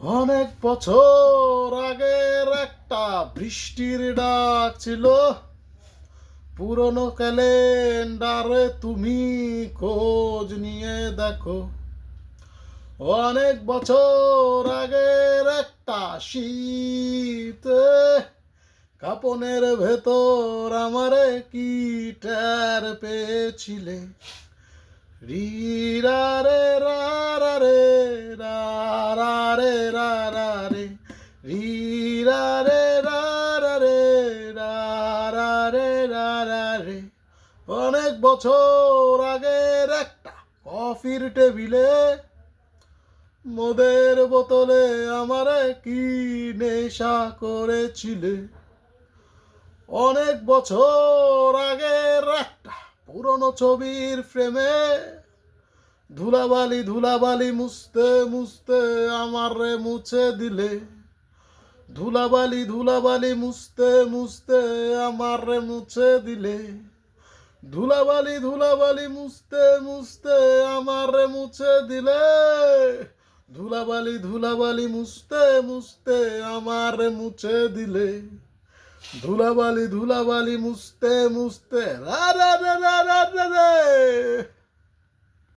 অনেক বছর আগের একটা বৃষ্টির ডাক ছিল, পুরনো ক্যালেন্ডারে তুমি খোঁজ নিয়ে দেখো। অনেক বছর আগের একটা শীত, কাপনের ভেতর আমারে কি টের পেয়েছিলে? রিরা রে রা রা রে রা রা রে রা রা রে রিরা রে রা রা রে রা রা রে রা রা রে। অনেক বছর আগের একটা কফির টেবিলে মদের বোতলে আমারে কি নেশা করেছিলে? অনেক বছর আগের একটা পুরনো ছবির ফ্রেমে ধুলাবালি ধুলাবালি মুছতে মুছতে আমারে মুছে দিলে। ধুলাবালি ধুলাবালি মুছতে মুছতে আমারে মুছে দিলে। ধুলাবালি ধুলাবালি মুছতে মুছতে আমারে মুছে দিলে। ধুলাবালি ধুলাবালি মুছতে মুছতে আমারে মুছে দিলে। ধুলাবালি ধুলাবালি মুছতে মুছতে রা রা রা রা রা রা রে।